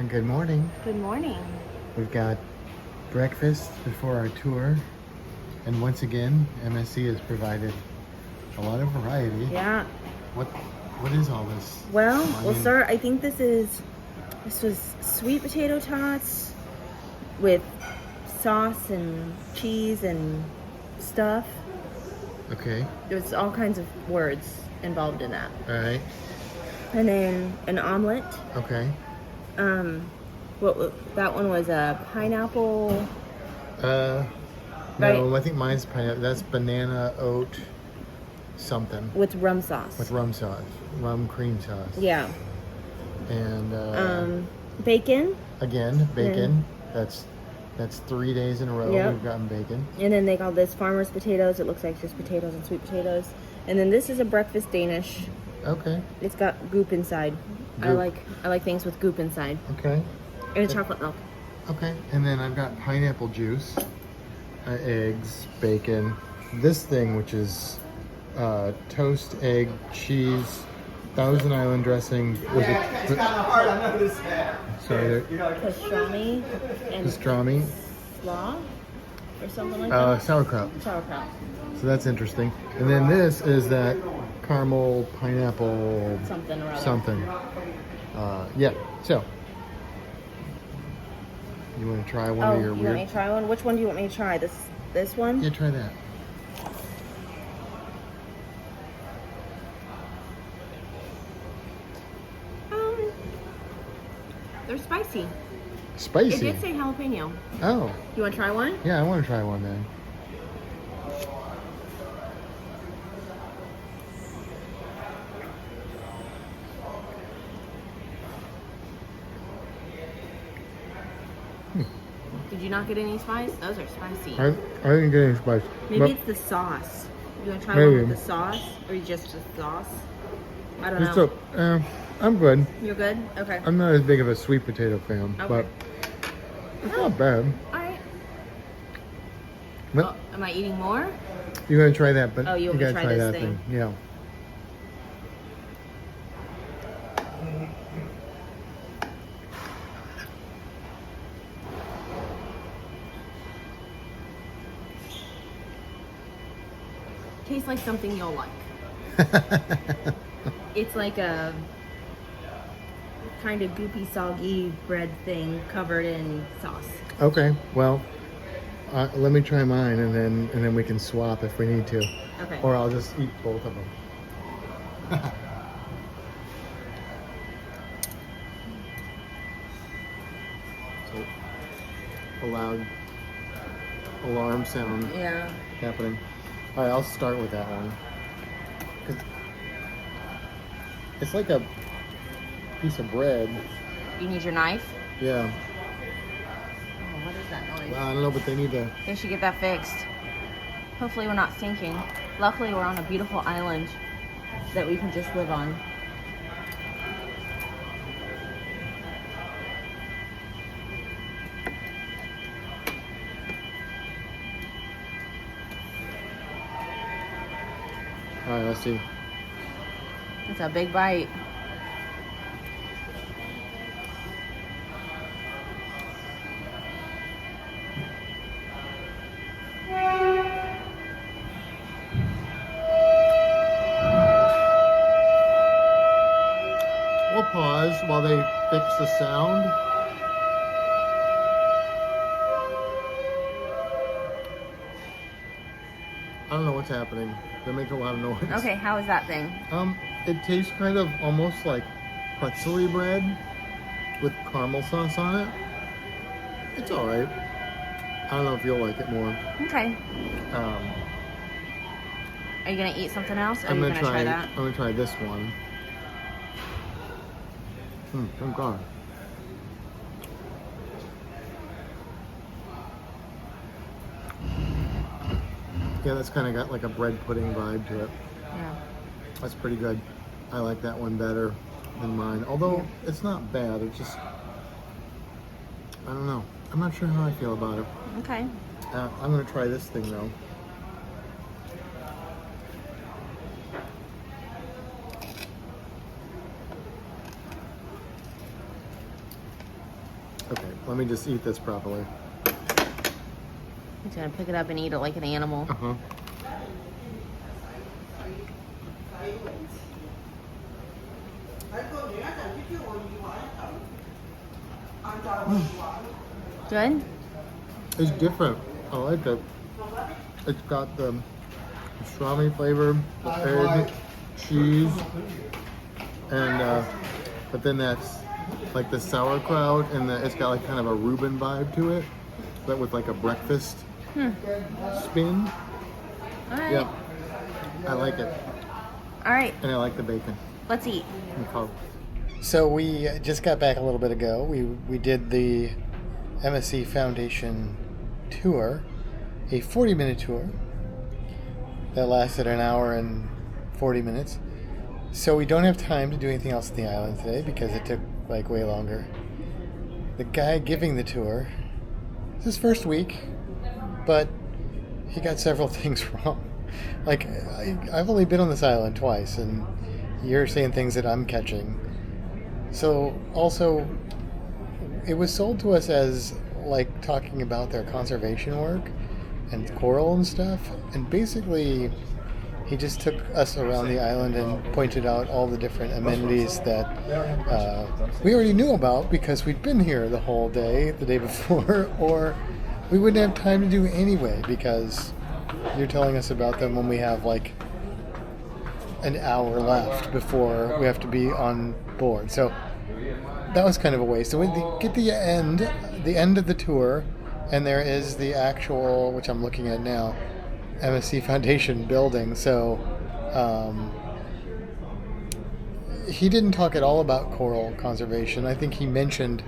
Good morning. Good morning. We've got breakfast before our tour. And once again, MSC has provided a lot of variety. Yeah. What is all this? Well, we'll start. I think this was sweet potato tots with sauce and cheese and stuff. Okay. There's all kinds of words involved in that. All right. And then an omelet. Okay. That one was a pineapple. No, Right. I think mine's pineapple. That's banana oat something. With rum sauce. With rum sauce. Rum cream sauce. Yeah. And bacon. again, bacon. That's 3 days in a row Yep. we've gotten bacon. And then they call this farmer's potatoes. It looks like just potatoes and sweet potatoes. And then this is a breakfast Danish. Okay. It's got goop inside. Goop. I like things with goop inside. Okay. And a chocolate milk. Okay. And then I've got pineapple juice, eggs, bacon. This thing, which is toast, egg, cheese, Thousand Island dressing. With it's kind of hard, I noticed that. Sorry. Pastrami and Pastrami. slaw or something like that. Sauerkraut. Sauerkraut. So that's interesting. And then this is that caramel pineapple Something or other. something. Yeah. So you want to try one of your you weird? want me to try one? Which one do you want me to try? This one? Yeah, try that. They're spicy. Spicy. It did say jalapeno. Oh. You want to try one? Yeah, I want to try one then. Did you not get any spice? Those are spicy. I didn't get any spice. Maybe it's the sauce. You want to try Maybe. one with the sauce? Or just the sauce? I don't know. I'm good. You're good? Okay. I'm not as big of a sweet potato fan, Okay. but it's not bad. Alright. But Am I eating more? you gotta try that, but Oh, you you want me to gotta try try this that thing? Yeah. Tastes like something you'll like. It's like a kind of goopy, soggy bread thing covered in sauce. Okay, well, let me try mine, and then we can swap if we need to, Okay. or I'll just eat both of them. So, a loud alarm sound Yeah. happening. All right, I'll start with that one. 'Cause it's like a piece of bread. You need your knife? Yeah. Oh, what is that noise? Well, I don't know, but they need to. They should get that fixed. Hopefully we're not sinking. Luckily we're on a beautiful island that we can just live on. All right, let's see. It's a big bite. We'll pause while they fix the sound. I don't know what's happening. They're making a lot of noise. Okay, how is that thing? It tastes kind of almost like pretzel bread with caramel sauce on it. It's all right. I don't know if you'll like it more. Okay. Um, Are you gonna eat something else? Or are I'm you gonna try. that? I'm gonna try this one. Thank God. Yeah, that's kind of got like a bread pudding vibe to it. Yeah. That's pretty good. I like that one better than mine. Although it's not bad. It's just, I don't know. I'm not sure how I feel about it. Okay. I'm gonna try this thing though. Okay, let me just eat this properly. He's gonna pick it up and eat it like an animal. Uh-huh. Good? It's different. I like it. It's got the strawberry flavor, the egg, cheese, and but then that's like the sauerkraut, and it's got like kind of a Reuben vibe to it, but with like a breakfast spin. All right. Yeah, I like it, All right. and I like the bacon. Let's eat. So we just got back a little bit ago. We did the MSC Foundation tour, a 40-minute tour that lasted an hour and 40 minutes. So we don't have time to do anything else at the island today because it took like way longer. The guy giving the tour, it's his first week, but he got several things wrong. Like, I've only been on this island twice, and you're saying things that I'm catching. So, also, it was sold to us as, like, talking about their conservation work and coral and stuff. And basically, he just took us around the island and pointed out all the different amenities that we already knew about because we'd been here the whole day, the day before, or we wouldn't have time to do anyway because you're telling us about them when we have, like, an hour left before we have to be on board. So that was kind of a waste. So we get the end of the tour, and there is the actual, which I'm looking at now, MSC Foundation building. So he didn't talk at all about coral conservation. I think he mentioned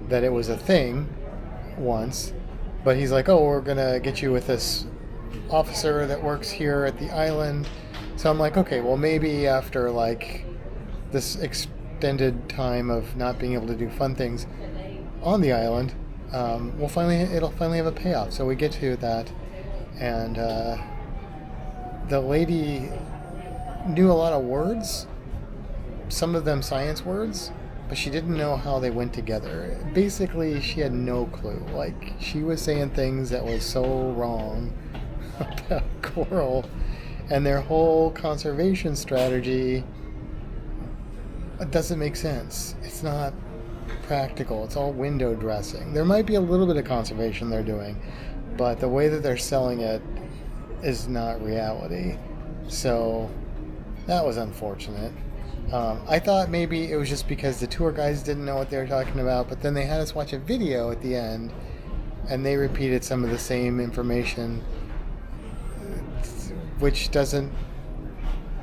that it was a thing once, but he's like, oh, we're going to get you with this officer that works here at the island. So I'm like, okay, well, maybe after like this extended time of not being able to do fun things on the island, it'll finally have a payoff. So we get to that, and the lady knew a lot of words, some of them science words, but she didn't know how they went together. Basically, she had no clue. Like, she was saying things that was so wrong about coral and their whole conservation strategy. It doesn't make sense. It's not practical. It's all window dressing. There might be a little bit of conservation they're doing, but the way that they're selling it is not reality. So that was unfortunate. I thought maybe it was just because the tour guides didn't know what they were talking about, but then they had us watch a video at the end, and they repeated some of the same information, which doesn't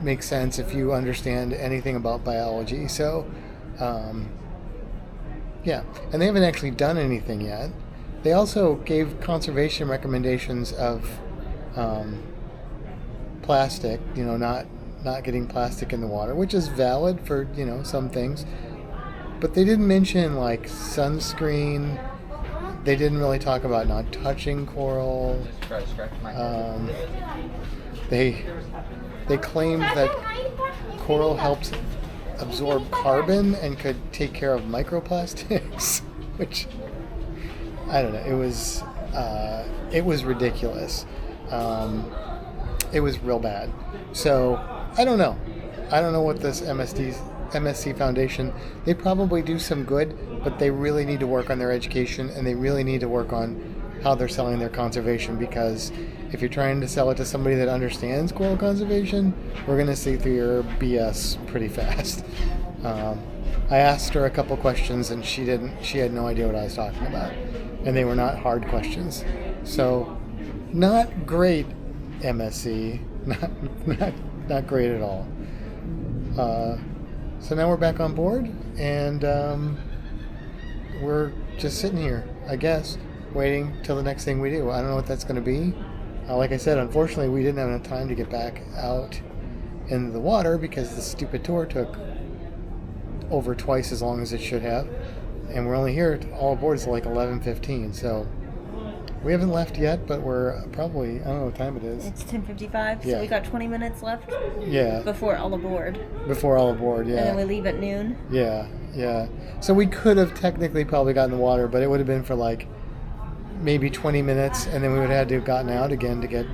make sense if you understand anything about biology. So, yeah. And they haven't actually done anything yet. They also gave conservation recommendations of plastic, not getting plastic in the water, which is valid for, some things. But they didn't mention, like, sunscreen. They didn't really talk about not touching coral. They claimed that coral helps absorb carbon and could take care of microplastics, which, I don't know, it was ridiculous. It was real bad. So, I don't know. I don't know what this MSC Foundation, they probably do some good, but they really need to work on their education, and they really need to work on how they're selling their conservation, because if you're trying to sell it to somebody that understands coral conservation, we're going to see through your BS pretty fast. I asked her a couple questions, and she had no idea what I was talking about, and they were not hard questions. So, not great, MSC. Not great at all. So now we're back on board, and we're just sitting here, I guess, waiting till the next thing we do. I don't know what that's going to be. Like I said, unfortunately, we didn't have enough time to get back out in the water because the stupid tour took over twice as long as it should have, and we're only here all aboard till like 11:15. So we haven't left yet, but we're probably, I don't know what time it is. It's 10:55, so Yeah. we got 20 minutes left. Yeah. Before all aboard. Before all aboard, yeah. And then we leave at noon. Yeah, Yeah. So we could have technically probably gotten the water, but it would have been for like maybe 20 minutes, and then we would have had to have gotten out again to get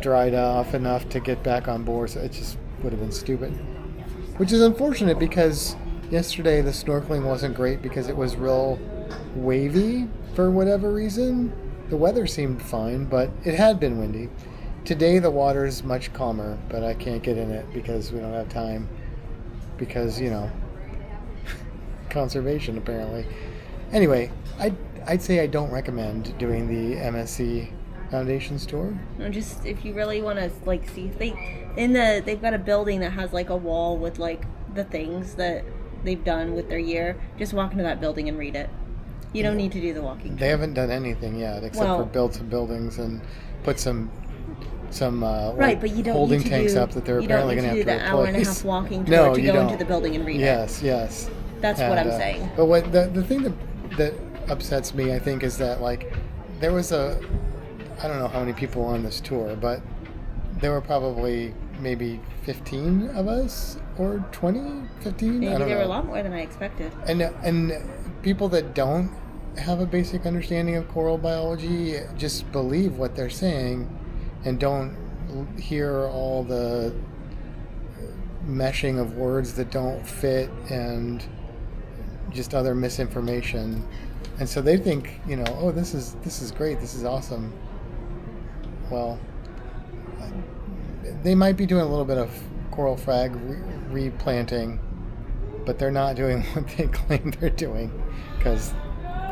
dried off enough to get back on board. So it just would have been stupid. Which is unfortunate because yesterday the snorkeling wasn't great because it was real wavy for whatever reason. The weather seemed fine, but it had been windy. Today the water is much calmer, but I can't get in it because we don't have time. Because, conservation apparently. Anyway, I'd say I don't recommend doing the MSC Foundation's tour. Or just if you really want to like see they've got a building that has like a wall with like the things that they've done with their year. Just walk into that building and read it. You don't need to do the walking tour. They haven't done anything yet except for build some buildings and put some right, but you don't holding need to tanks do, up that they're you don't apparently need going to have to do the hour and a half walking tour to go into the building and read it. Yes. That's what I'm saying. But what the thing that upsets me, I think, is that like there was I don't know how many people on this tour, but there were probably maybe 15 of us or 20, 15. Maybe I don't there know. were a lot more than I expected. And people that don't have a basic understanding of coral biology just believe what they're saying and don't hear all the meshing of words that don't fit and just other misinformation. And so they think, oh, this is great, this is awesome. Well, they might be doing a little bit of coral frag replanting, but they're not doing what they claim they're doing, because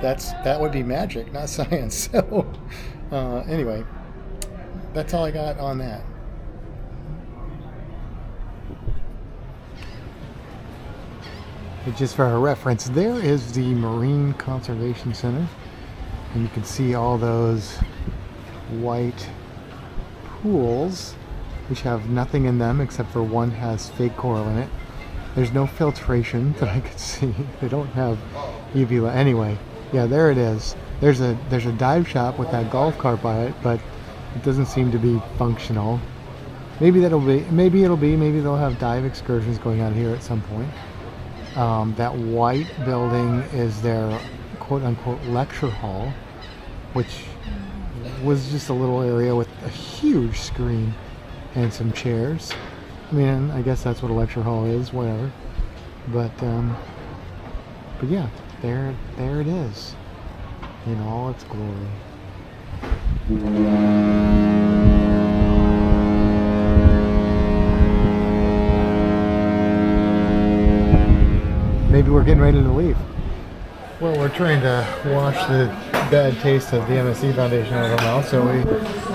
that would be magic, not science. So anyway, that's all I got on that. Just for a reference, there is the Marine Conservation Center, and you can see all those white pools which have nothing in them except for one has fake coral in it. There's no filtration that I could see. They don't have UV light. Anyway, yeah, there it is. There's a dive shop with that golf cart by it, but it doesn't seem to be functional. Maybe they'll have dive excursions going on here at some point. That white building is their quote-unquote lecture hall, which was just a little area with a huge screen and some chairs. I mean, I guess that's what a lecture hall is, whatever. But yeah, there it is in all its glory. Maybe we're getting ready to leave. Well, we're trying to wash the bad taste of the MSC Foundation out of our mouth, so we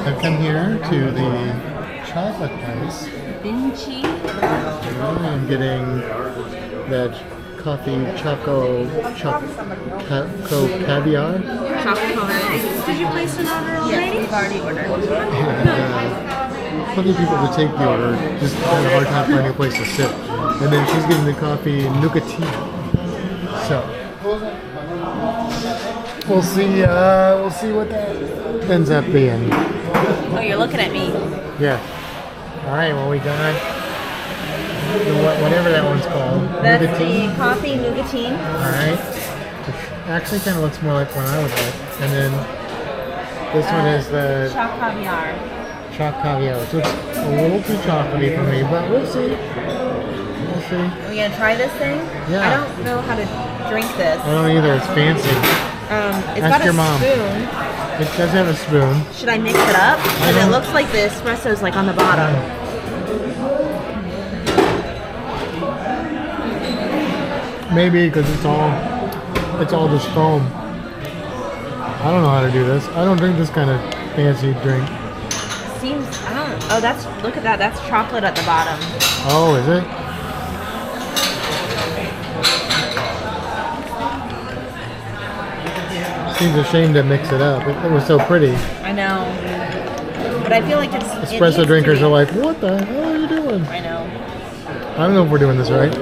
have come here to the chocolate place. Vinci. I'm getting that coffee choco caviar. Did you place an order already? Yes, we've already ordered. And plenty of people to take the order, just had a hard time finding a place to sit. And then she's getting the coffee nougatina. So we'll see what that ends up being. Oh, you're looking at me. Yeah. All right. Well, we got whatever that one's called. That's nougatine. the coffee nougatine. All right. Which actually kind of looks more like one I would like. And then this one is the Choc caviar. choc caviar, which looks a little too chocolatey for me, but we'll see. We'll see. Are we gonna try this thing? Yeah. I don't know how to drink this. I don't either. It's fancy. It's Ask got a your mom. spoon. It does have a spoon. Should I mix it up? And it looks like the espresso's like on the bottom. Maybe because it's all just foam. I don't know how to do this. I don't drink this kind of fancy drink. Look at that. That's chocolate at the bottom. Oh, is it? Seems a shame to mix it up. It was so pretty. I know. But I feel like it Espresso needs drinkers to be. are like, what the hell are you doing? I know. I don't know if we're doing this right.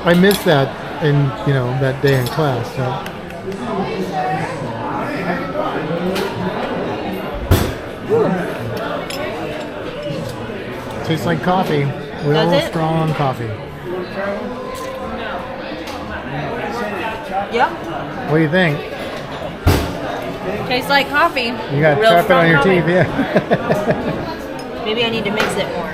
I missed that in, that day in class. So. Tastes like coffee. Real Does it? strong coffee. Yep. What do you think? Tastes like coffee. You got Real chocolate strong on your coffee. teeth, yeah. Maybe I need to mix it more.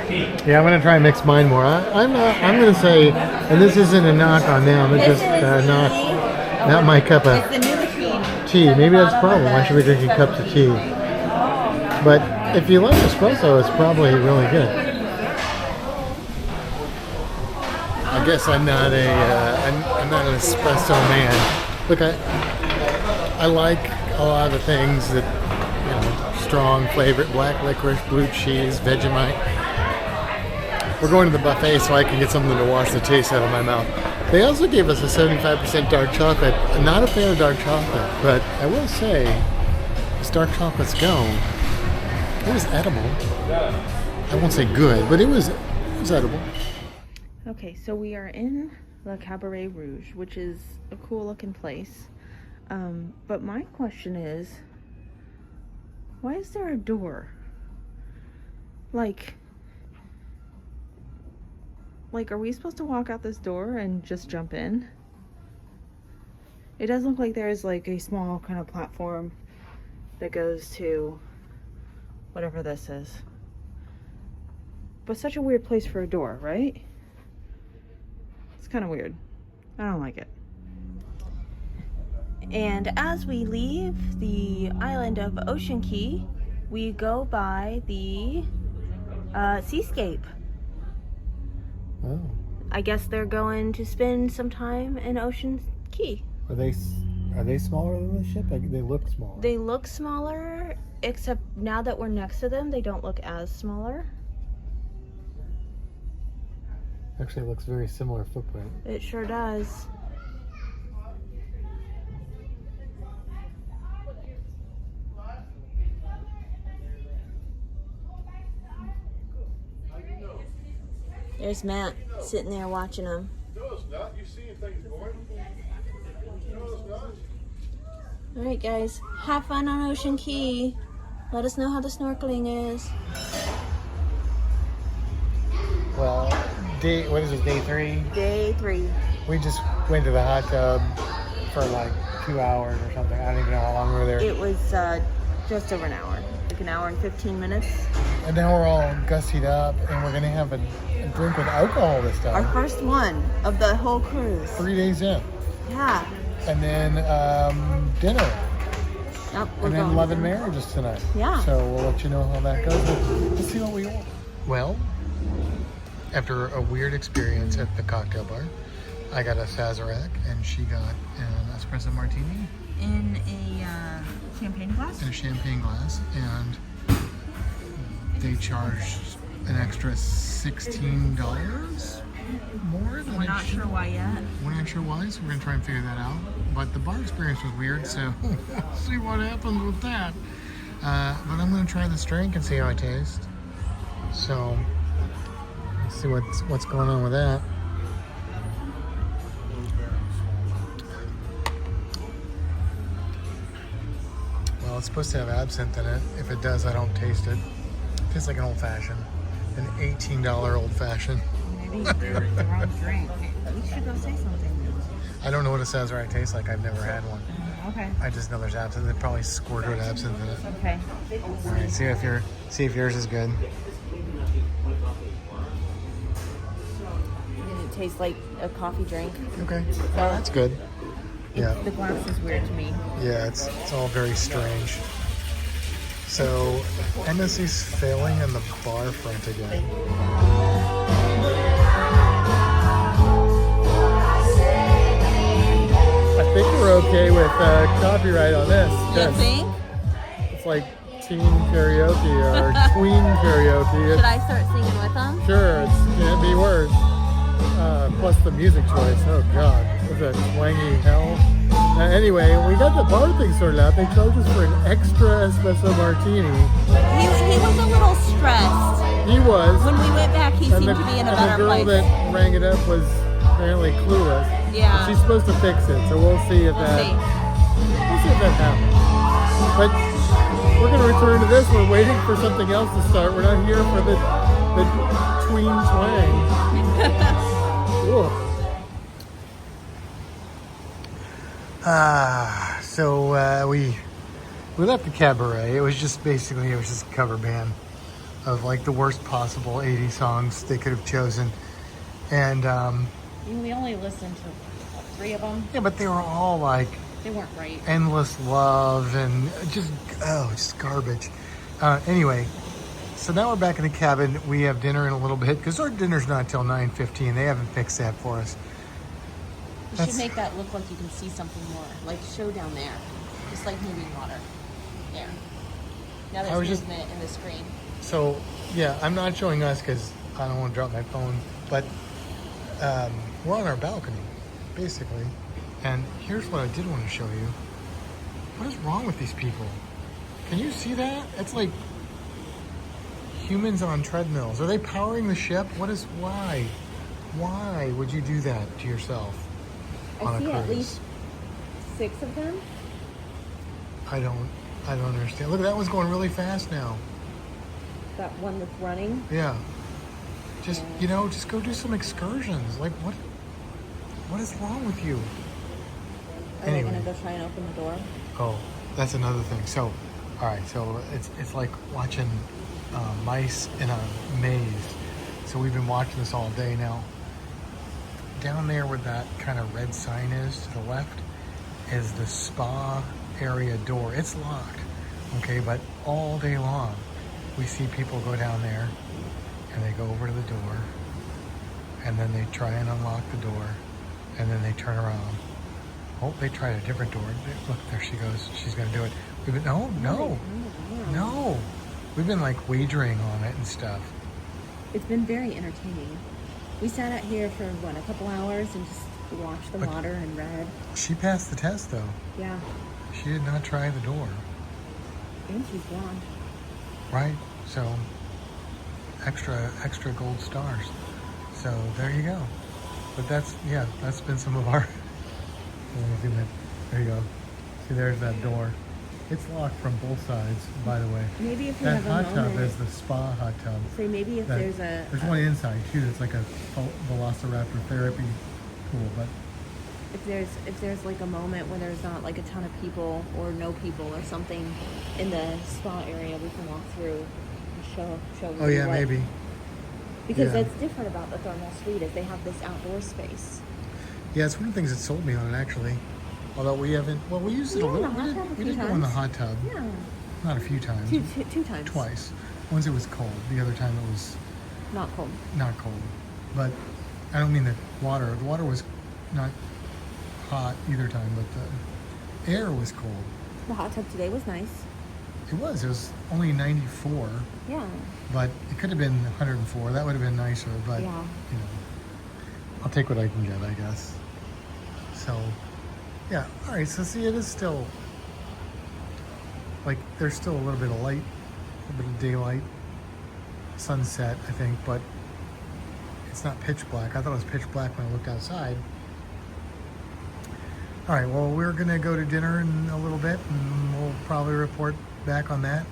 Yeah, I'm gonna try and mix mine more. I'm gonna say, and this isn't a knock on them. It's This just is a knock. the- Not my cup of It's the new machine. tea. Maybe that's the Bottom problem. of I should be drinking cups of tea. But if you like espresso, it's probably really good. I guess I'm not I'm not an espresso man. Look, I like a lot of the things that, strong flavor, black licorice, blue cheese, Vegemite. We're going to the buffet so I can get something to wash the taste out of my mouth. They also gave us a 75% dark chocolate. I'm not a fan of dark chocolate, but I will say, as dark chocolates go, it was edible. I won't say good, but it was edible. Okay, so we are in Le Cabaret Rouge, which is a cool looking place. But my question is, why is there a door? Like, are we supposed to walk out this door and just jump in? It does look like there's like a small kind of platform that goes to whatever this is. But such a weird place for a door, right? It's kind of weird. I don't like it. And as we leave the island of Ocean Cay, we go by the seascape. Oh. I guess they're going to spend some time in Ocean Cay. Are they smaller than the ship? They look smaller. They look smaller, except now that we're next to them, they don't look as smaller. Actually, it looks very similar footprint. It sure does. There's Matt sitting there watching them. No, it's not. You see things going. No, it's not. All right, guys, have fun on Ocean Cay. Let us know how the snorkeling is. Well, what is it, day 3? Day 3. We just went to the hot tub for like 2 hours or something. I don't even know how long we were there. It was just over an hour, like an hour and 15 minutes. And now we're all gussied up, and we're gonna have a drink with alcohol this Our time. first one of the whole cruise. 3 days in, Yeah. and then dinner, Yep, we're and then going love to- and marriage is tonight. Yeah. So we'll let you know how that goes. We'll see what we want. Well, after a weird experience at the cocktail bar, I got a Sazerac, and she got an espresso martini In a champagne glass? in a champagne glass, and they charged an extra $16 more than We're not sure why yet. We're not sure why, so we're gonna try and figure that out. But the bar experience was weird, so we'll see what happens with that. But I'm gonna try this drink and see how it tastes. So let's see what's going on with that. Well, it's supposed to have absinthe in it. If it does, I don't taste it. It tastes like an old fashioned, an $18 old fashioned. Maybe they're the wrong drink. We should go say something. I don't know what a Sazerac tastes like. I've never had one. Okay. I just know there's absinthe. They probably squirted absinthe in it. Okay. All right, see if yours is good. Did it taste like a coffee drink? Okay, that's good. Yeah, The glass is weird to me. yeah, it's all very strange. So MSC's failing in the bar front again. I think we're okay with copyright on this. You Yes. think? It's like teen karaoke or tween karaoke. Should I start singing with them? Sure, it can't be worse. Plus the music choice. Oh God, what's that twangy hell? Anyway, we got the bar thing sorted out. They charged us for an extra espresso martini. He was a little stressed. He was. When we went back, he seemed to be in a and the better girl place. that rang it up was apparently clueless. Yeah. She's supposed to fix it, so we'll see if We'll that. see. We'll see if that happens. But we're gonna return to this. We're waiting for something else to start. We're not here for the tween twang. Ugh. We left the cabaret. It was just a cover band of like the worst possible 80 songs they could have chosen. And We only listened to 3 of them. yeah, but they were all like They weren't right. endless love and just garbage. Anyway, so now we're back in the cabin. We have dinner in a little bit because our dinner's not till 9:15. They haven't fixed that for us. You That's- should make that look like you can see something more. Like show down there. Just like moving water. There. Now I was there's just- movement in the screen. So yeah, I'm not showing us because I don't want to drop my phone, but we're on our balcony, basically. And here's what I did want to show you. What is wrong with these people? Can you see that? It's like humans on treadmills. Are they powering the ship? Why? Why would you do that to yourself on a cruise? at least 6 of them. I don't understand. Look, that one's going really fast now. That one that's running. Yeah. Just just go do some excursions. Like what is wrong with you? Are Anyway. they gonna go try and open the door? Oh, that's another thing. So, all right. So it's like watching mice in a maze. So we've been watching this all day now. Down there where that kind of red sign is to the left is the spa area door. It's locked, okay? But all day long, we see people go down there and they go over to the door and then they try and unlock the door and then they turn around. Oh, they tried a different door. Look, there she goes. She's going to do it. No. We've been like wagering on it and stuff. It's been very entertaining. We sat out here for a couple hours and just watched the water and read. She passed the test though. Yeah. She did not try the door. And she's blonde. Right? So extra gold stars. So there you go. But that's been some of our there you go. See, there's that door. It's locked from both sides, by the way. Maybe if we That have a hot moment. tub is the spa hot tub. Say maybe if there's There's one inside too. It's like a velociraptor therapy pool, but if there's like a moment where there's not like a ton of people or no people or something in the spa area, we can walk through and show oh yeah, maybe. Because Yeah. that's different about the thermal suite is they have this outdoor space. Yeah, it's one of the things that sold me on it actually. Although we haven't. Well, we used it a Yeah, little. the hot tub a We few did go in the times. hot tub. Yeah. Not a few times. Two times. Twice. Once it was cold. The other time it was Not cold. not cold. But I don't mean the water. The water was not hot either time, but the air was cold. The hot tub today was nice. It was only 94, Yeah. but it could have been 104. That would have been nicer, but Yeah. I'll take what I can get, I guess. So, yeah. All right. So see, it is still like there's still a little bit of light, a little bit of daylight, sunset, I think, but it's not pitch black. I thought it was pitch black when I looked outside. All right. Well, we're gonna go to dinner in a little bit, and we'll probably report back on that,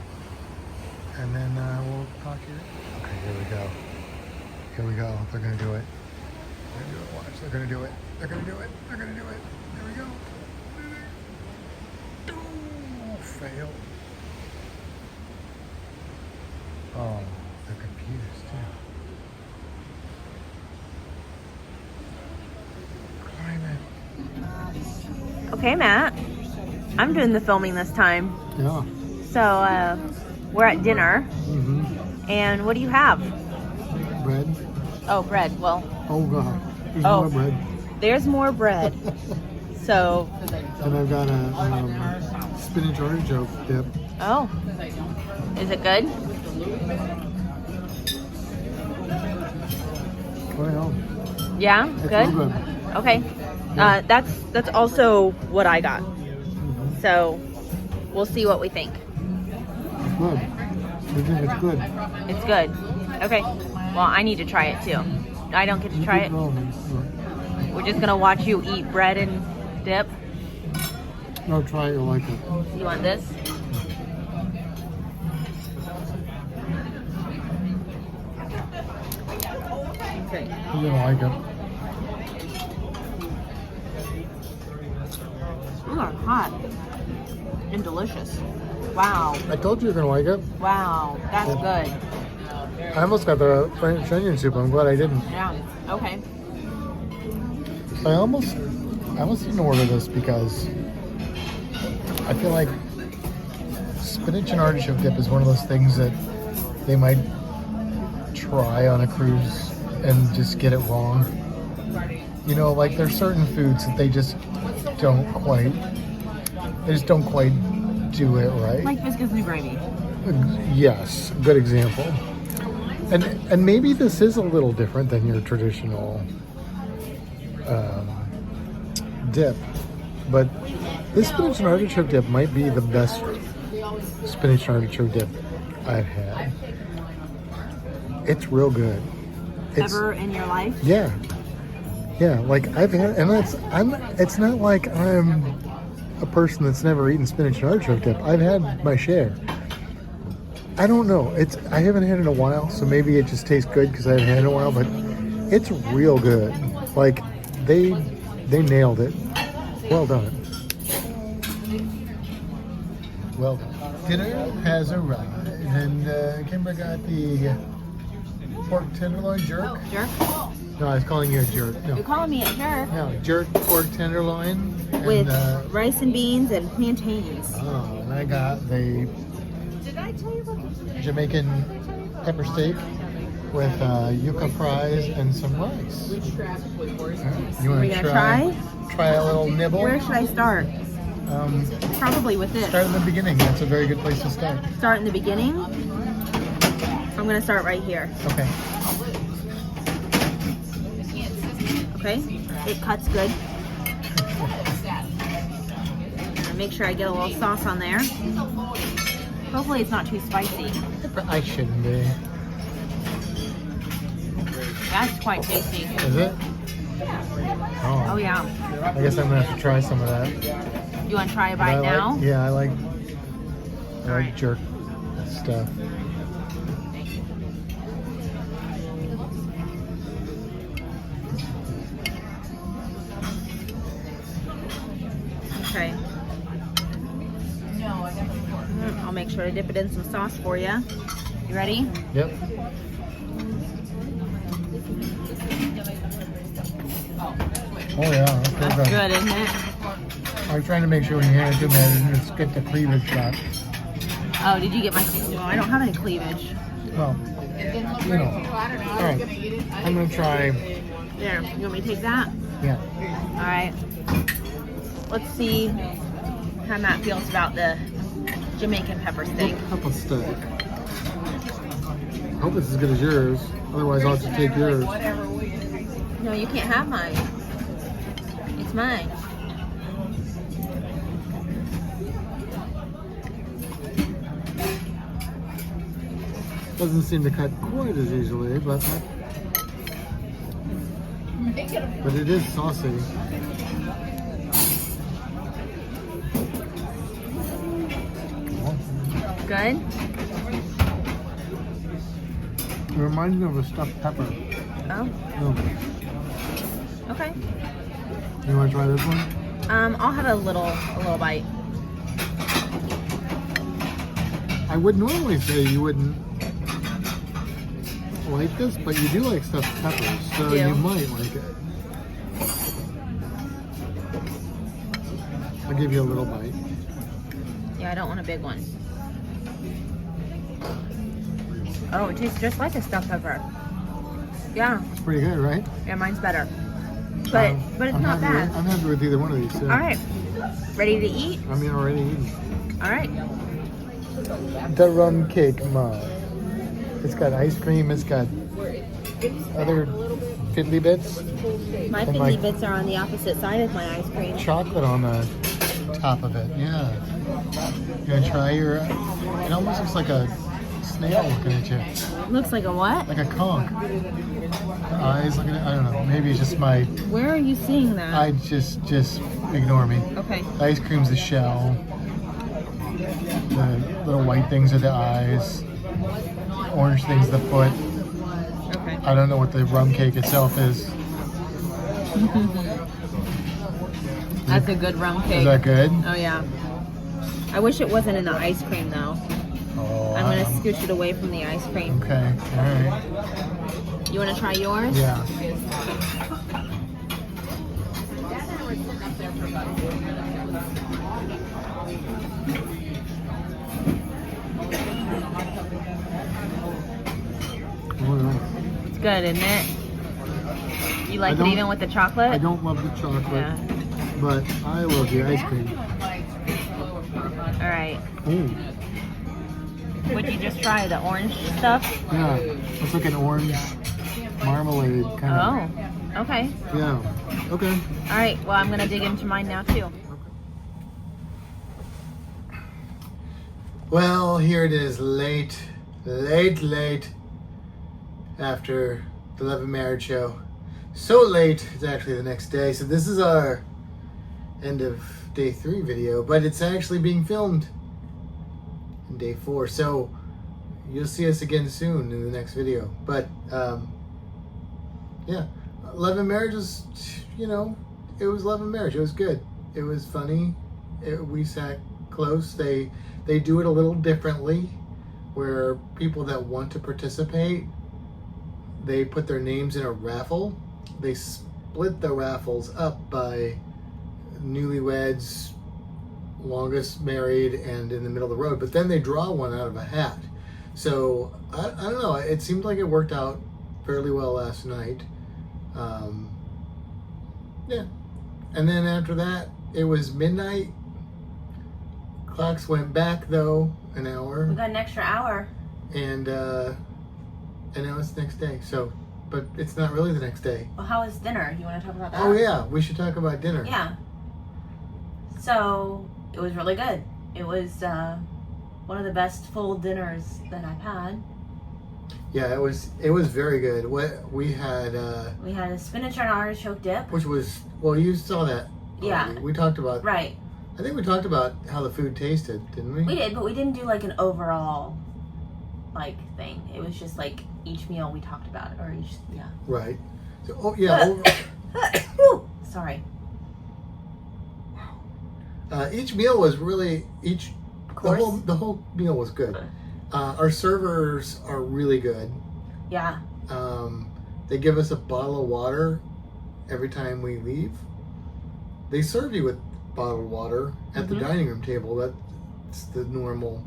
and then we'll talk to you. Okay. Here we go. Here we go. They're gonna do it. They're gonna do it. Watch. They're gonna do it. They're gonna do it. They're gonna do it. Here we go. Oh, fail. Oh, they're confused too. Climb it. Okay, Matt. I'm doing the filming this time. Yeah. So we're at dinner. Mm-hmm. And what do you have? Bread. Oh, bread. Well, Oh God. There's Oh. more bread. there's more bread. So, And I've got a spinach artichoke dip. oh. Is it good? Well, Yeah? it's Good? real good. Okay. That's also what I got. So, we'll see what we think. It's good. I think it's good. It's good. Okay. Well, I need to try it too. I don't get to try it. We're just gonna watch you eat bread and dip. No, try it. You'll like it. You want this? Okay. You're gonna like it. hot and delicious. Wow. I told you you're gonna like it. Wow. That's good. I almost got the French onion soup. I'm glad I didn't. Yeah. Okay. I almost didn't order this because I feel like spinach and artichoke dip is one of those things that they might try on a cruise and just get it wrong. You know, like there's certain foods that they just don't quite do it right. Like biscuits and gravy. Yes, good example. And maybe this is a little different than your traditional dip, but this spinach and artichoke dip might be the best spinach and artichoke dip I've had. It's real good. Ever in your life? Yeah, like I've had, and it's not like I'm a person that's never eaten spinach and artichoke dip. I've had my share. I don't know. I haven't had it in a while, so maybe it just tastes good because I haven't had it in a while. But it's real good. Like they nailed it. Well done. Well done. Dinner has arrived, and Kimber got the pork tenderloin jerk. Jerk? No, I was calling you a jerk. No, You're calling me a jerk. no, jerk pork tenderloin and, With rice and beans and plantains. oh, and I got the Jamaican pepper steak with yuca fries and some rice. You want We to gonna try? Try a little nibble? Where should I start? Probably with this. Start in the beginning. That's a very good place to start. Start in the beginning. I'm gonna start right here. Okay. Okay? It cuts good. Make sure I get a little sauce on there. Hopefully it's not too spicy. I shouldn't be. That's quite tasty. Is it? Oh yeah. I guess I'm gonna have to try some of that. You want to try a But bite I now? like, yeah, I like Alright. jerk stuff. Okay. I'll make sure to dip it in some sauce for you. You ready? Yep. Oh yeah, that's That's good, isn't it? I was trying to make sure when you hand it to me, I didn't get the cleavage shot. Oh, did you get my? Well, I don't have any cleavage. Well, you know. All right, I'm gonna try. There. You want me to take that? Yeah. All right. Let's see how Matt feels about the Jamaican pepper steak. Pepper steak. I hope it's as good as yours. Otherwise, I'll just take yours. No, you can't have mine. It's mine. Doesn't seem to cut quite as easily, but it is saucy. Good? It reminds me of a stuffed pepper. Oh, Oh. okay. You want to try this one? I'll have a little bite. I would normally say you wouldn't like this, but you do like stuffed peppers, so I do. you might like it. I'll give you a little bite. Yeah, I don't want a big one. Oh, it tastes just like a stuffed pepper. Yeah, It's pretty good, right? yeah, mine's better. But it's I'm not happy bad. I'm happy with either one of these. So. All right, ready to eat? I mean, already eaten. All right. The rum cake mug. It's got ice cream. It's got other fiddly bits. My And fiddly like- bits are on the opposite side of my ice cream. Chocolate on the top of it. Yeah. You gonna try your? It almost looks like a snail looking at you, Looks like a what? like a conch. The eyes looking at. I don't know. Maybe it's just my. Where are you seeing that? I just ignore me. Okay. The ice cream's the shell. The little white things are the eyes. Orange thing's the foot. Okay. I don't know what the rum cake itself is. That's a good rum cake. Is that good? Oh yeah. I wish it wasn't in the ice cream though. Oh, I'm gonna scooch it away from the ice cream. Okay, all right. You wanna try yours? Yeah. It's good, isn't it? You like it don't- even with the chocolate? I don't love the chocolate, Yeah. but I love the ice cream. All right. Ooh, Would you just try the orange stuff? yeah, it's like an orange marmalade kind Oh, okay. of. Yeah. Okay. All right. Well, I'm gonna dig into mine now too. Well, here it is, late after the Love and Marriage show. So late, it's actually the next day. So this is our end of day 3 video, but it's actually being filmed in day 4. So you'll see us again soon in the next video. But yeah, Love and Marriage was, you know, it was Love and Marriage. It was good. It was funny. We sat close. They do it a little differently, where people that want to participate, they put their names in a raffle. They split the raffles up by newlyweds, longest married, and in the middle of the road. But then they draw one out of a hat. So I don't know. It seemed like it worked out fairly well last night. Yeah. And then after that, it was midnight. Clocks went back though an hour. We got an extra hour. And now it's the next day. So, but it's not really the next day. Well, how was dinner? You want to talk about that? Oh yeah, we should talk about dinner. Yeah. So it was really good. It was one of the best full dinners that I've had. Yeah, it was very good. What we had a spinach and artichoke dip. which was, well, you saw that. Yeah. already. We talked about, Right. I think we talked about how the food tasted, didn't we? We did, but we didn't do like an overall like thing. It was just like each meal we talked about it, or each Right. So, oh yeah. Whew, sorry. Each meal was really Course. the whole meal was good. Our servers are really good. Yeah. They give us a bottle of water every time we leave. They serve you with bottled water at the dining room table. That's the normal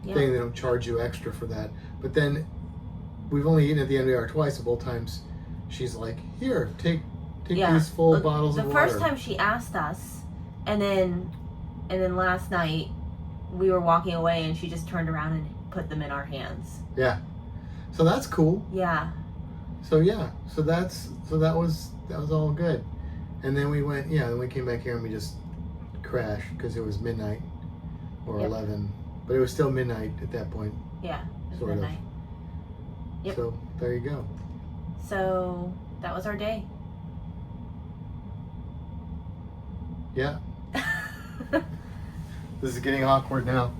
thing. They don't charge you extra for that. But then we've only eaten at the end of the hour twice. Both times she's like, "Here, take these full bottles of water." The first time she asked us, and then last night we were walking away and she just turned around and put them in our hands. Yeah. So that's cool. Yeah. So yeah. So that was all good. And then we went, then we came back here and we just crashed because it was midnight or 11. But it was still midnight at that point. Yeah. It was Sort of. midnight. Yep. So there you go. So that was our day. Yeah. This is getting awkward now.